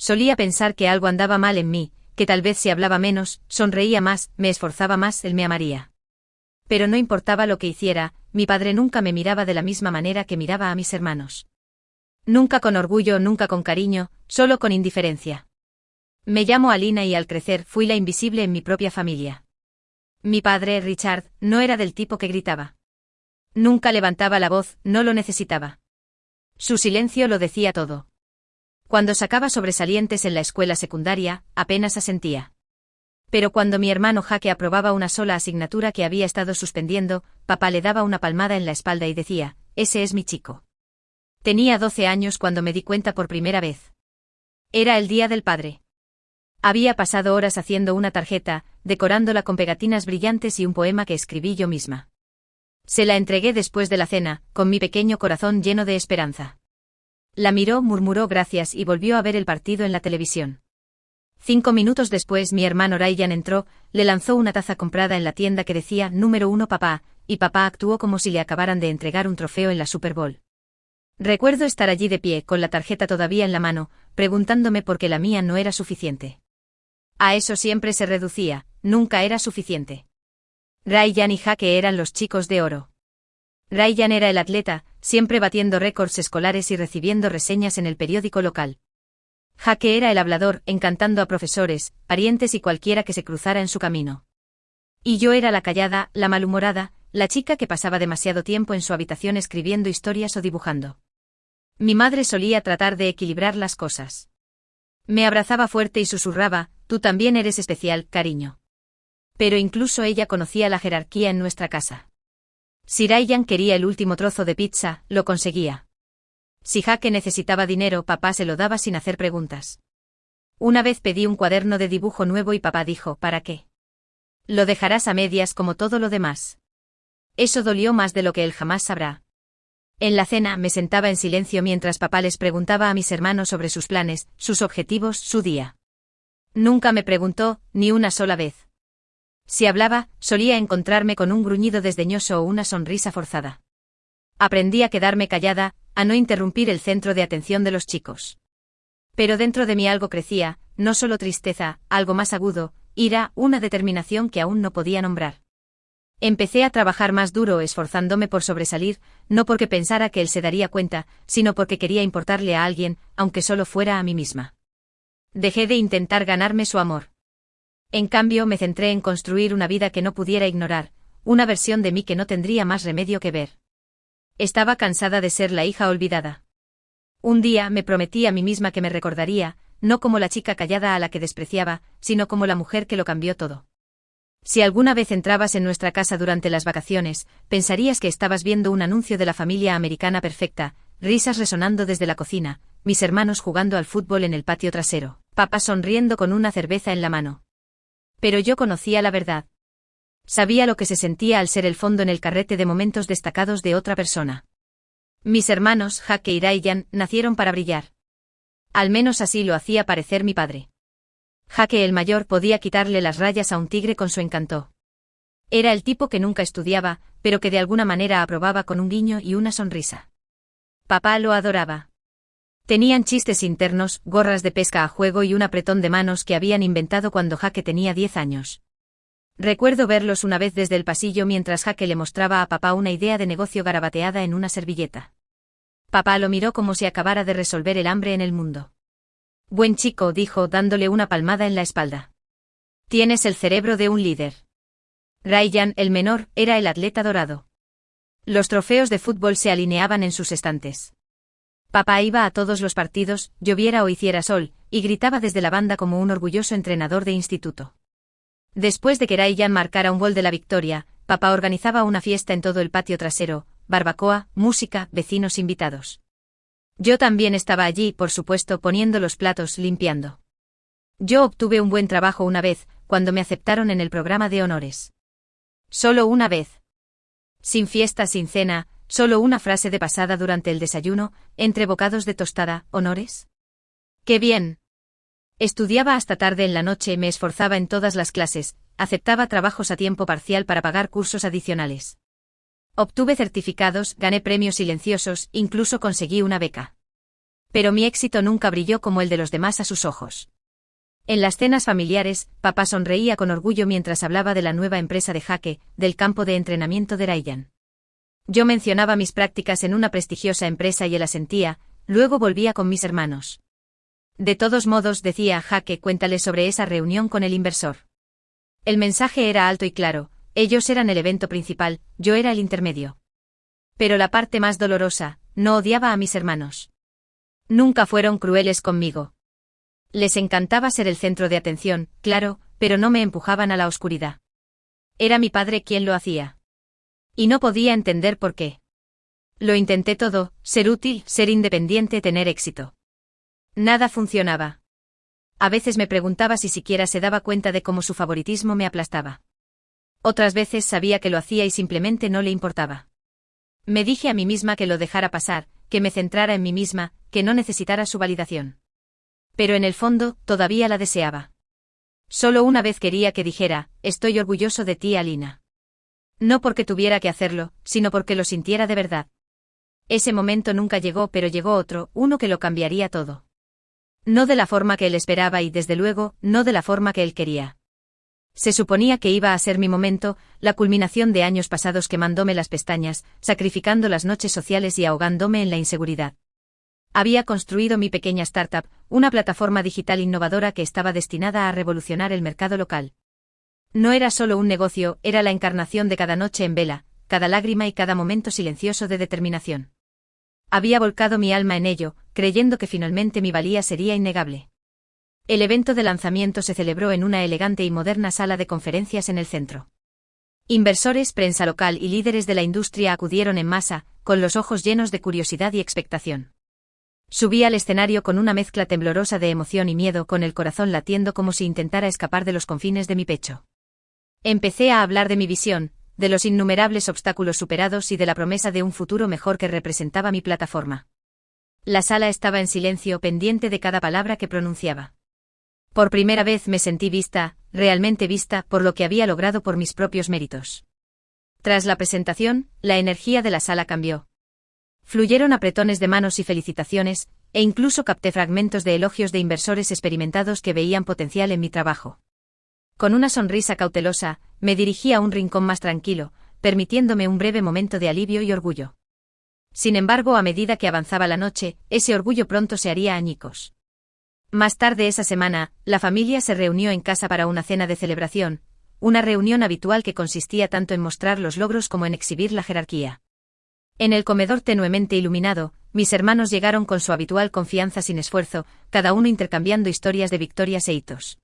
Solía pensar que algo andaba mal en mí, que tal vez si hablaba menos, sonreía más, me esforzaba más, él me amaría. Pero no importaba lo que hiciera, mi padre nunca me miraba de la misma manera que miraba a mis hermanos. Nunca con orgullo, nunca con cariño, solo con indiferencia. Me llamo Alina y al crecer fui la invisible en mi propia familia. Mi padre, Richard, no era del tipo que gritaba. Nunca levantaba la voz, no lo necesitaba. Su silencio lo decía todo. Cuando sacaba sobresalientes en la escuela secundaria, apenas asentía. Pero cuando mi hermano Jaque aprobaba una sola asignatura que había estado suspendiendo, papá le daba una palmada en la espalda y decía, «Ese es mi chico». Tenía 12 años cuando me di cuenta por primera vez. Era el Día del Padre. Había pasado horas haciendo una tarjeta, decorándola con pegatinas brillantes y un poema que escribí yo misma. Se la entregué después de la cena, con mi pequeño corazón lleno de esperanza. La miró, murmuró gracias y volvió a ver el partido en la televisión. 5 minutos después mi hermano Ryan entró, le lanzó una taza comprada en la tienda que decía «Número 1 papá», y papá actuó como si le acabaran de entregar un trofeo en la Super Bowl. Recuerdo estar allí de pie, con la tarjeta todavía en la mano, preguntándome por qué la mía no era suficiente. A eso siempre se reducía, nunca era suficiente. Ryan y Jaque eran los chicos de oro. Ryan era el atleta, siempre batiendo récords escolares y recibiendo reseñas en el periódico local. Jaque era el hablador, encantando a profesores, parientes y cualquiera que se cruzara en su camino. Y yo era la callada, la malhumorada, la chica que pasaba demasiado tiempo en su habitación escribiendo historias o dibujando. Mi madre solía tratar de equilibrar las cosas. Me abrazaba fuerte y susurraba, «Tú también eres especial, cariño». Pero incluso ella conocía la jerarquía en nuestra casa. Si Ryan quería el último trozo de pizza, lo conseguía. Si Jaque necesitaba dinero, papá se lo daba sin hacer preguntas. Una vez pedí un cuaderno de dibujo nuevo y papá dijo, «¿Para qué? Lo dejarás a medias como todo lo demás». Eso dolió más de lo que él jamás sabrá. En la cena me sentaba en silencio mientras papá les preguntaba a mis hermanos sobre sus planes, sus objetivos, su día. Nunca me preguntó, ni una sola vez. Si hablaba, solía encontrarme con un gruñido desdeñoso o una sonrisa forzada. Aprendí a quedarme callada, a no interrumpir el centro de atención de los chicos. Pero dentro de mí algo crecía, no solo tristeza, algo más agudo, ira, una determinación que aún no podía nombrar. Empecé a trabajar más duro esforzándome por sobresalir, no porque pensara que él se daría cuenta, sino porque quería importarle a alguien, aunque solo fuera a mí misma. Dejé de intentar ganarme su amor. En cambio me centré en construir una vida que no pudiera ignorar, una versión de mí que no tendría más remedio que ver. Estaba cansada de ser la hija olvidada. Un día me prometí a mí misma que me recordaría, no como la chica callada a la que despreciaba, sino como la mujer que lo cambió todo. Si alguna vez entrabas en nuestra casa durante las vacaciones, pensarías que estabas viendo un anuncio de la familia americana perfecta, risas resonando desde la cocina, mis hermanos jugando al fútbol en el patio trasero, papá sonriendo con una cerveza en la mano. Pero yo conocía la verdad. Sabía lo que se sentía al ser el fondo en el carrete de momentos destacados de otra persona. Mis hermanos, Jaque y Ryan, nacieron para brillar. Al menos así lo hacía parecer mi padre. Jaque el mayor podía quitarle las rayas a un tigre con su encanto. Era el tipo que nunca estudiaba, pero que de alguna manera aprobaba con un guiño y una sonrisa. Papá lo adoraba. Tenían chistes internos, gorras de pesca a juego y un apretón de manos que habían inventado cuando Jaque tenía 10 años. Recuerdo verlos una vez desde el pasillo mientras Jaque le mostraba a papá una idea de negocio garabateada en una servilleta. Papá lo miró como si acabara de resolver el hambre en el mundo. «Buen chico», dijo, dándole una palmada en la espalda. «Tienes el cerebro de un líder». Ryan, el menor, era el atleta dorado. Los trofeos de fútbol se alineaban en sus estantes. Papá iba a todos los partidos, lloviera o hiciera sol, y gritaba desde la banda como un orgulloso entrenador de instituto. Después de que Ryan marcara un gol de la victoria, papá organizaba una fiesta en todo el patio trasero, barbacoa, música, vecinos invitados. Yo también estaba allí, por supuesto, poniendo los platos, limpiando. Yo obtuve un buen trabajo una vez, cuando me aceptaron en el programa de honores. Solo una vez. Sin fiesta, sin cena, solo una frase de pasada durante el desayuno, entre bocados de tostada, ¿honores? ¡Qué bien! Estudiaba hasta tarde en la noche, me esforzaba en todas las clases, aceptaba trabajos a tiempo parcial para pagar cursos adicionales. Obtuve certificados, gané premios silenciosos, incluso conseguí una beca. Pero mi éxito nunca brilló como el de los demás a sus ojos. En las cenas familiares, papá sonreía con orgullo mientras hablaba de la nueva empresa de jaque, del campo de entrenamiento de Ryan. Yo mencionaba mis prácticas en una prestigiosa empresa y él asentía, luego volvía con mis hermanos. De todos modos, decía Jaque, cuéntale sobre esa reunión con el inversor. El mensaje era alto y claro, ellos eran el evento principal, yo era el intermedio. Pero la parte más dolorosa, no odiaba a mis hermanos. Nunca fueron crueles conmigo. Les encantaba ser el centro de atención, claro, pero no me empujaban a la oscuridad. Era mi padre quien lo hacía. Y no podía entender por qué. Lo intenté todo, ser útil, ser independiente, tener éxito. Nada funcionaba. A veces me preguntaba si siquiera se daba cuenta de cómo su favoritismo me aplastaba. Otras veces sabía que lo hacía y simplemente no le importaba. Me dije a mí misma que lo dejara pasar, que me centrara en mí misma, que no necesitara su validación. Pero en el fondo, todavía la deseaba. Solo una vez quería que dijera, estoy orgulloso de ti, Alina. No porque tuviera que hacerlo, sino porque lo sintiera de verdad. Ese momento nunca llegó, pero llegó otro, uno que lo cambiaría todo. No de la forma que él esperaba y, desde luego, no de la forma que él quería. Se suponía que iba a ser mi momento, la culminación de años pasados quemándome las pestañas, sacrificando las noches sociales y ahogándome en la inseguridad. Había construido mi pequeña startup, una plataforma digital innovadora que estaba destinada a revolucionar el mercado local. No era solo un negocio, era la encarnación de cada noche en vela, cada lágrima y cada momento silencioso de determinación. Había volcado mi alma en ello, creyendo que finalmente mi valía sería innegable. El evento de lanzamiento se celebró en una elegante y moderna sala de conferencias en el centro. Inversores, prensa local y líderes de la industria acudieron en masa, con los ojos llenos de curiosidad y expectación. Subí al escenario con una mezcla temblorosa de emoción y miedo, con el corazón latiendo como si intentara escapar de los confines de mi pecho. Empecé a hablar de mi visión, de los innumerables obstáculos superados y de la promesa de un futuro mejor que representaba mi plataforma. La sala estaba en silencio, pendiente de cada palabra que pronunciaba. Por primera vez me sentí vista, realmente vista, por lo que había logrado por mis propios méritos. Tras la presentación, la energía de la sala cambió. Fluyeron apretones de manos y felicitaciones, e incluso capté fragmentos de elogios de inversores experimentados que veían potencial en mi trabajo. Con una sonrisa cautelosa, me dirigí a un rincón más tranquilo, permitiéndome un breve momento de alivio y orgullo. Sin embargo, a medida que avanzaba la noche, ese orgullo pronto se haría añicos. Más tarde esa semana, la familia se reunió en casa para una cena de celebración, una reunión habitual que consistía tanto en mostrar los logros como en exhibir la jerarquía. En el comedor tenuemente iluminado, mis hermanos llegaron con su habitual confianza sin esfuerzo, cada uno intercambiando historias de victorias e hitos.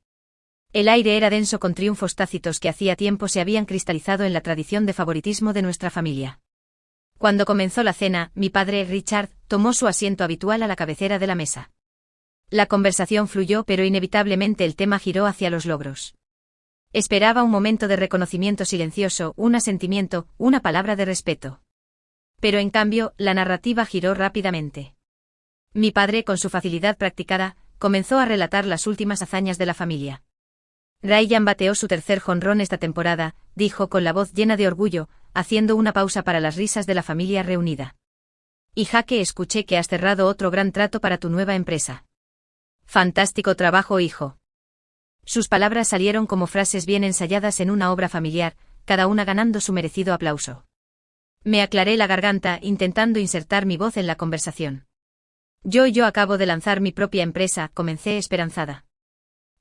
El aire era denso con triunfos tácitos que hacía tiempo se habían cristalizado en la tradición de favoritismo de nuestra familia. Cuando comenzó la cena, mi padre, Richard, tomó su asiento habitual a la cabecera de la mesa. La conversación fluyó, pero inevitablemente el tema giró hacia los logros. Esperaba un momento de reconocimiento silencioso, un asentimiento, una palabra de respeto. Pero en cambio, la narrativa giró rápidamente. Mi padre, con su facilidad practicada, comenzó a relatar las últimas hazañas de la familia. Ryan bateó su tercer jonrón esta temporada, dijo con la voz llena de orgullo, haciendo una pausa para las risas de la familia reunida. Y Jaque, escuché que has cerrado otro gran trato para tu nueva empresa. Fantástico trabajo, hijo. Sus palabras salieron como frases bien ensayadas en una obra familiar, cada una ganando su merecido aplauso. Me aclaré la garganta, intentando insertar mi voz en la conversación. Yo acabo de lanzar mi propia empresa, comencé esperanzada.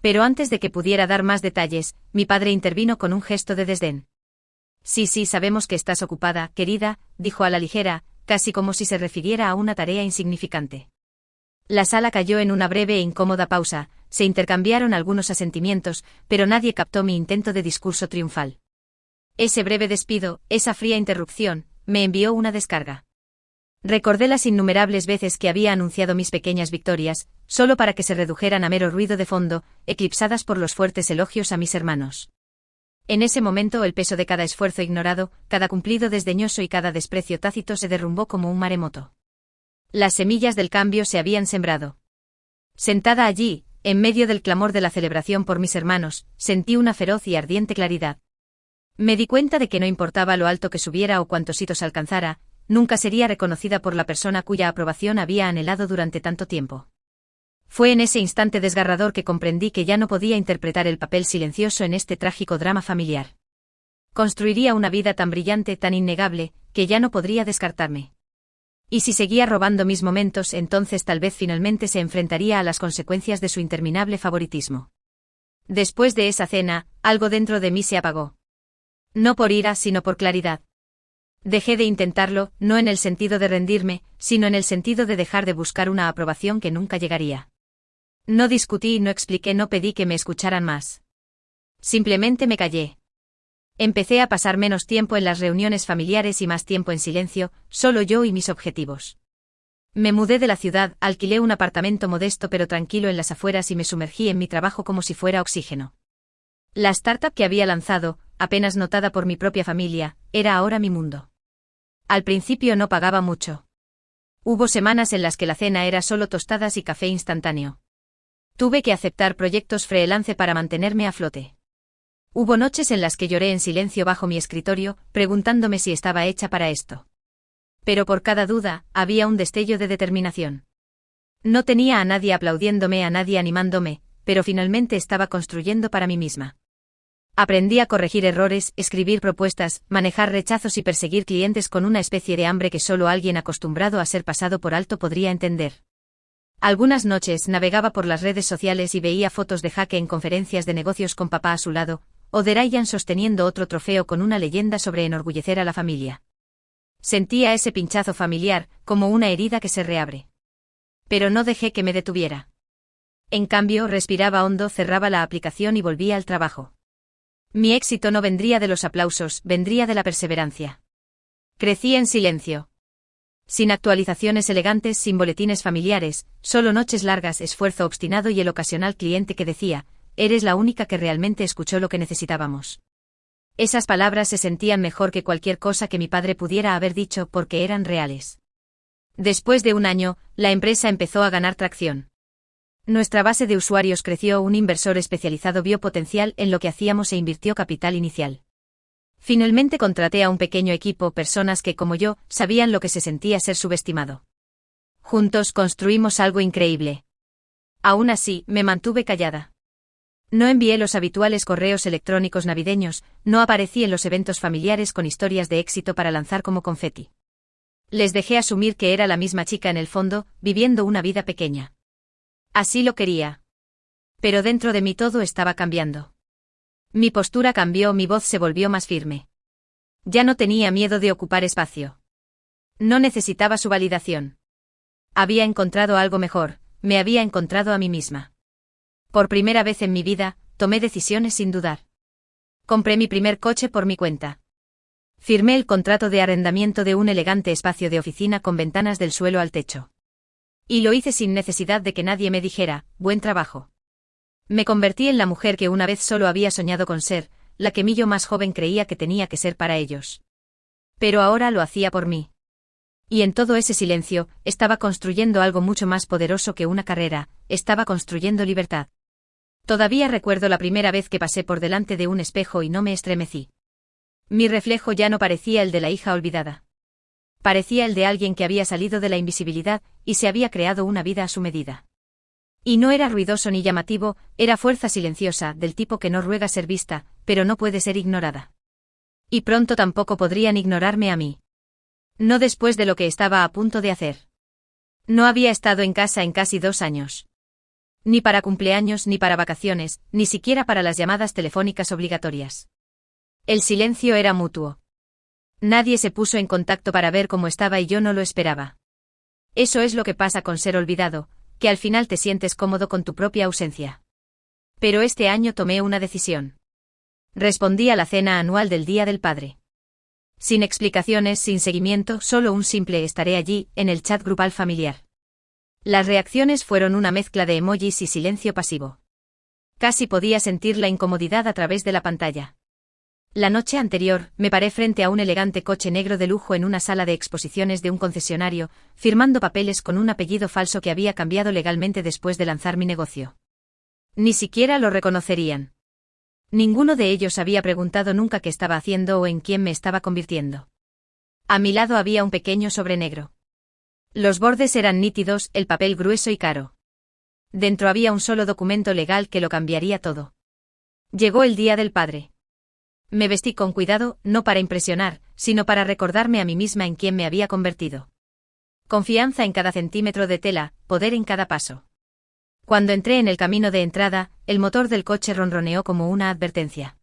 Pero antes de que pudiera dar más detalles, mi padre intervino con un gesto de desdén. Sí, sabemos que estás ocupada, querida, dijo a la ligera, casi como si se refiriera a una tarea insignificante. La sala cayó en una breve e incómoda pausa, se intercambiaron algunos asentimientos, pero nadie captó mi intento de discurso triunfal. Ese breve despido, esa fría interrupción, me envió una descarga. Recordé las innumerables veces que había anunciado mis pequeñas victorias, solo para que se redujeran a mero ruido de fondo, eclipsadas por los fuertes elogios a mis hermanos. En ese momento el peso de cada esfuerzo ignorado, cada cumplido desdeñoso y cada desprecio tácito se derrumbó como un maremoto. Las semillas del cambio se habían sembrado. Sentada allí, en medio del clamor de la celebración por mis hermanos, sentí una feroz y ardiente claridad. Me di cuenta de que no importaba lo alto que subiera o cuántos hitos alcanzara, nunca sería reconocida por la persona cuya aprobación había anhelado durante tanto tiempo. Fue en ese instante desgarrador que comprendí que ya no podía interpretar el papel silencioso en este trágico drama familiar. Construiría una vida tan brillante, tan innegable, que ya no podría descartarme. Y si seguía robando mis momentos, entonces tal vez finalmente se enfrentaría a las consecuencias de su interminable favoritismo. Después de esa cena, algo dentro de mí se apagó. No por ira, sino por claridad. Dejé de intentarlo, no en el sentido de rendirme, sino en el sentido de dejar de buscar una aprobación que nunca llegaría. No discutí, no expliqué, no pedí que me escucharan más. Simplemente me callé. Empecé a pasar menos tiempo en las reuniones familiares y más tiempo en silencio, solo yo y mis objetivos. Me mudé de la ciudad, alquilé un apartamento modesto pero tranquilo en las afueras y me sumergí en mi trabajo como si fuera oxígeno. La startup que había lanzado, apenas notada por mi propia familia, era ahora mi mundo. Al principio no pagaba mucho. Hubo semanas en las que la cena era solo tostadas y café instantáneo. Tuve que aceptar proyectos freelance para mantenerme a flote. Hubo noches en las que lloré en silencio bajo mi escritorio, preguntándome si estaba hecha para esto. Pero por cada duda, había un destello de determinación. No tenía a nadie aplaudiéndome, a nadie animándome, pero finalmente estaba construyendo para mí misma. Aprendí a corregir errores, escribir propuestas, manejar rechazos y perseguir clientes con una especie de hambre que solo alguien acostumbrado a ser pasado por alto podría entender. Algunas noches navegaba por las redes sociales y veía fotos de Jaque en conferencias de negocios con papá a su lado, o de Ryan sosteniendo otro trofeo con una leyenda sobre enorgullecer a la familia. Sentía ese pinchazo familiar, como una herida que se reabre. Pero no dejé que me detuviera. En cambio, respiraba hondo, cerraba la aplicación y volvía al trabajo. Mi éxito no vendría de los aplausos, vendría de la perseverancia. Crecí en silencio. Sin actualizaciones elegantes, sin boletines familiares, solo noches largas, esfuerzo obstinado y el ocasional cliente que decía: eres la única que realmente escuchó lo que necesitábamos. Esas palabras se sentían mejor que cualquier cosa que mi padre pudiera haber dicho porque eran reales. Después de un año, la empresa empezó a ganar tracción. Nuestra base de usuarios creció, un inversor especializado vio potencial en lo que hacíamos e invirtió capital inicial. Finalmente contraté a un pequeño equipo, personas que, como yo, sabían lo que se sentía ser subestimado. Juntos construimos algo increíble. Aún así, me mantuve callada. No envié los habituales correos electrónicos navideños, no aparecí en los eventos familiares con historias de éxito para lanzar como confeti. Les dejé asumir que era la misma chica en el fondo, viviendo una vida pequeña. Así lo quería. Pero dentro de mí todo estaba cambiando. Mi postura cambió, mi voz se volvió más firme. Ya no tenía miedo de ocupar espacio. No necesitaba su validación. Había encontrado algo mejor, me había encontrado a mí misma. Por primera vez en mi vida, tomé decisiones sin dudar. Compré mi primer coche por mi cuenta. Firmé el contrato de arrendamiento de un elegante espacio de oficina con ventanas del suelo al techo. Y lo hice sin necesidad de que nadie me dijera: buen trabajo. Me convertí en la mujer que una vez solo había soñado con ser, la que mi yo más joven creía que tenía que ser para ellos. Pero ahora lo hacía por mí. Y en todo ese silencio, estaba construyendo algo mucho más poderoso que una carrera, estaba construyendo libertad. Todavía recuerdo la primera vez que pasé por delante de un espejo y no me estremecí. Mi reflejo ya no parecía el de la hija olvidada. Parecía el de alguien que había salido de la invisibilidad y se había creado una vida a su medida. Y no era ruidoso ni llamativo, era fuerza silenciosa, del tipo que no ruega ser vista, pero no puede ser ignorada. Y pronto tampoco podrían ignorarme a mí. No después de lo que estaba a punto de hacer. No había estado en casa en casi 2 años. Ni para cumpleaños, ni para vacaciones, ni siquiera para las llamadas telefónicas obligatorias. El silencio era mutuo. Nadie se puso en contacto para ver cómo estaba y yo no lo esperaba. Eso es lo que pasa con ser olvidado, que al final te sientes cómodo con tu propia ausencia. Pero este año tomé una decisión. Respondí a la cena anual del Día del Padre. Sin explicaciones, sin seguimiento, solo un simple estaré allí, en el chat grupal familiar. Las reacciones fueron una mezcla de emojis y silencio pasivo. Casi podía sentir la incomodidad a través de la pantalla. La noche anterior, me paré frente a un elegante coche negro de lujo en una sala de exposiciones de un concesionario, firmando papeles con un apellido falso que había cambiado legalmente después de lanzar mi negocio. Ni siquiera lo reconocerían. Ninguno de ellos había preguntado nunca qué estaba haciendo o en quién me estaba convirtiendo. A mi lado había un pequeño sobre negro. Los bordes eran nítidos, el papel grueso y caro. Dentro había un solo documento legal que lo cambiaría todo. Llegó el Día del Padre. Me vestí con cuidado, no para impresionar, sino para recordarme a mí misma en quién me había convertido. Confianza en cada centímetro de tela, poder en cada paso. Cuando entré en el camino de entrada, el motor del coche ronroneó como una advertencia.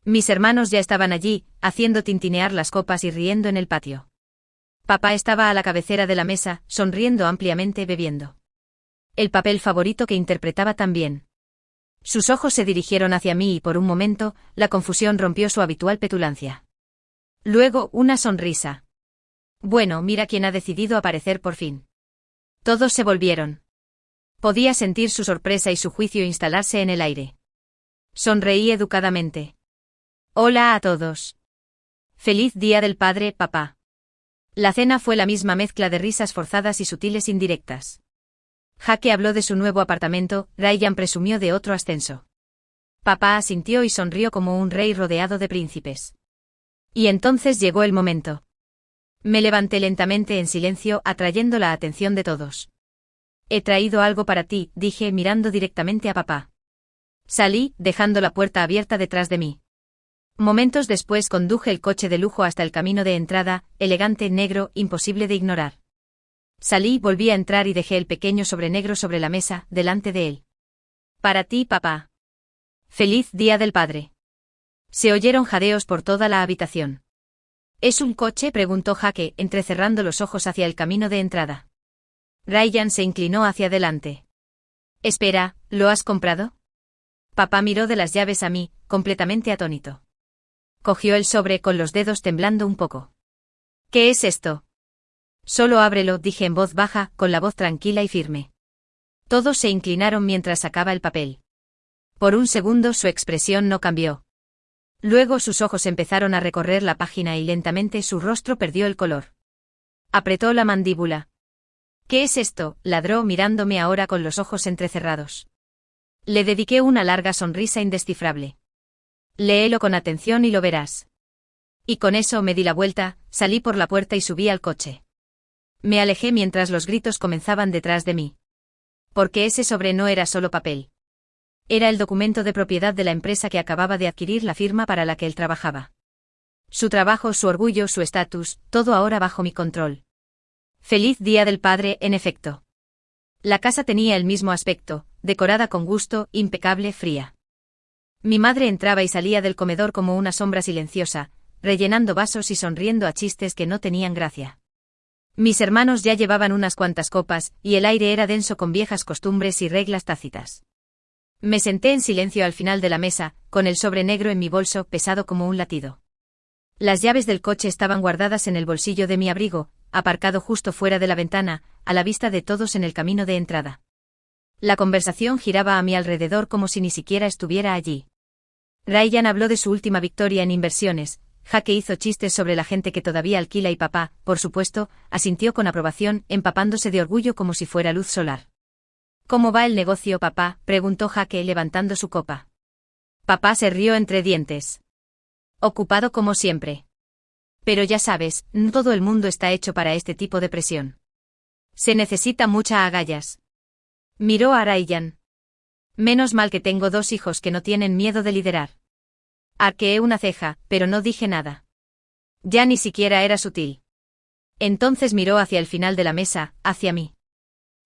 Mis hermanos ya estaban allí, haciendo tintinear las copas y riendo en el patio. Papá estaba a la cabecera de la mesa, sonriendo ampliamente, bebiendo el papel favorito que interpretaba tan bien. Sus ojos se dirigieron hacia mí y por un momento, la confusión rompió su habitual petulancia. Luego, una sonrisa. Bueno, mira quién ha decidido aparecer por fin. Todos se volvieron. Podía sentir su sorpresa y su juicio instalarse en el aire. Sonreí educadamente. Hola a todos. Feliz Día del Padre, papá. La cena fue la misma mezcla de risas forzadas y sutiles indirectas. Jake habló de su nuevo apartamento, Ryan presumió de otro ascenso. Papá asintió y sonrió como un rey rodeado de príncipes. Y entonces llegó el momento. Me levanté lentamente en silencio, atrayendo la atención de todos. He traído algo para ti, dije mirando directamente a papá. Salí, dejando la puerta abierta detrás de mí. Momentos después conduje el coche de lujo hasta el camino de entrada, elegante, negro, imposible de ignorar. Salí, volví a entrar y dejé el pequeño sobre negro sobre la mesa, delante de él. Para ti, papá. Feliz Día del Padre. Se oyeron jadeos por toda la habitación. ¿Es un coche?, preguntó Jake, entrecerrando los ojos hacia el camino de entrada. Ryan se inclinó hacia adelante. Espera, ¿lo has comprado? Papá miró de las llaves a mí, completamente atónito. Cogió el sobre con los dedos temblando un poco. ¿Qué es esto? Solo ábrelo, dije en voz baja, con la voz tranquila y firme. Todos se inclinaron mientras sacaba el papel. Por un segundo su expresión no cambió. Luego sus ojos empezaron a recorrer la página y lentamente su rostro perdió el color. Apretó la mandíbula. ¿Qué es esto?, ladró mirándome ahora con los ojos entrecerrados. Le dediqué una larga sonrisa indescifrable. Léelo con atención y lo verás. Y con eso me di la vuelta, salí por la puerta y subí al coche. Me alejé mientras los gritos comenzaban detrás de mí. Porque ese sobre no era solo papel. Era el documento de propiedad de la empresa que acababa de adquirir la firma para la que él trabajaba. Su trabajo, su orgullo, su estatus, todo ahora bajo mi control. Feliz Día del Padre, en efecto. La casa tenía el mismo aspecto, decorada con gusto, impecable, fría. Mi madre entraba y salía del comedor como una sombra silenciosa, rellenando vasos y sonriendo a chistes que no tenían gracia. Mis hermanos ya llevaban unas cuantas copas, y el aire era denso con viejas costumbres y reglas tácitas. Me senté en silencio al final de la mesa, con el sobre negro en mi bolso, pesado como un latido. Las llaves del coche estaban guardadas en el bolsillo de mi abrigo, aparcado justo fuera de la ventana, a la vista de todos en el camino de entrada. La conversación giraba a mi alrededor como si ni siquiera estuviera allí. Ryan habló de su última victoria en inversiones, Jake hizo chistes sobre la gente que todavía alquila y papá, por supuesto, asintió con aprobación, empapándose de orgullo como si fuera luz solar. ¿Cómo va el negocio, papá?, preguntó Jake levantando su copa. Papá se rió entre dientes. Ocupado como siempre. Pero ya sabes, no todo el mundo está hecho para este tipo de presión. Se necesita mucha agallas. Miró a Ryan. Menos mal que tengo 2 hijos que no tienen miedo de liderar. Arqueé una ceja, pero no dije nada. Ya ni siquiera era sutil. Entonces miró hacia el final de la mesa, hacia mí.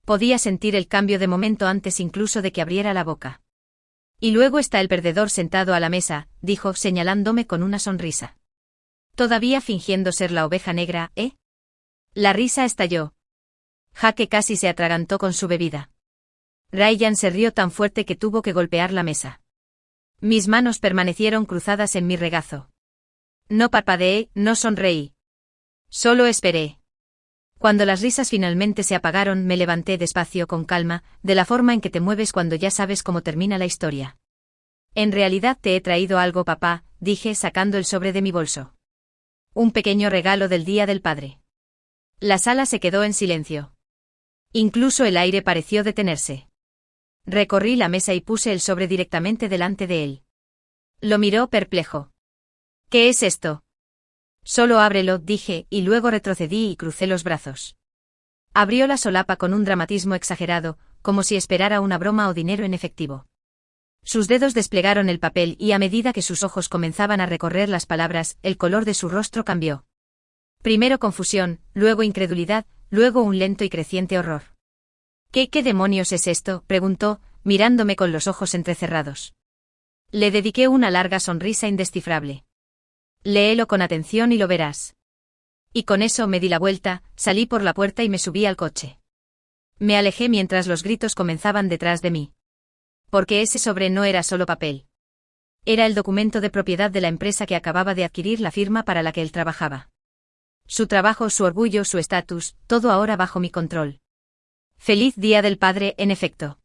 Podía sentir el cambio de momento antes incluso de que abriera la boca. Y luego está el perdedor sentado a la mesa, dijo señalándome con una sonrisa. Todavía fingiendo ser la oveja negra, ¿eh? La risa estalló. Jake casi se atragantó con su bebida. Ryan se rió tan fuerte que tuvo que golpear la mesa. Mis manos permanecieron cruzadas en mi regazo. No parpadeé, no sonreí. Solo esperé. Cuando las risas finalmente se apagaron, me levanté despacio con calma, de la forma en que te mueves cuando ya sabes cómo termina la historia. En realidad te he traído algo, papá, dije sacando el sobre de mi bolso. Un pequeño regalo del Día del Padre. La sala se quedó en silencio. Incluso el aire pareció detenerse. Recorrí la mesa y puse el sobre directamente delante de él. Lo miró perplejo. ¿Qué es esto? Solo ábrelo, dije, y luego retrocedí y crucé los brazos. Abrió la solapa con un dramatismo exagerado, como si esperara una broma o dinero en efectivo. Sus dedos desplegaron el papel y a medida que sus ojos comenzaban a recorrer las palabras, el color de su rostro cambió. Primero confusión, luego incredulidad, luego un lento y creciente horror. ¿Qué demonios es esto?, preguntó, mirándome con los ojos entrecerrados. Le dediqué una larga sonrisa indescifrable. Léelo con atención y lo verás. Y con eso me di la vuelta, salí por la puerta y me subí al coche. Me alejé mientras los gritos comenzaban detrás de mí. Porque ese sobre no era solo papel. Era el documento de propiedad de la empresa que acababa de adquirir la firma para la que él trabajaba. Su trabajo, su orgullo, su estatus, todo ahora bajo mi control. Feliz Día del Padre, en efecto.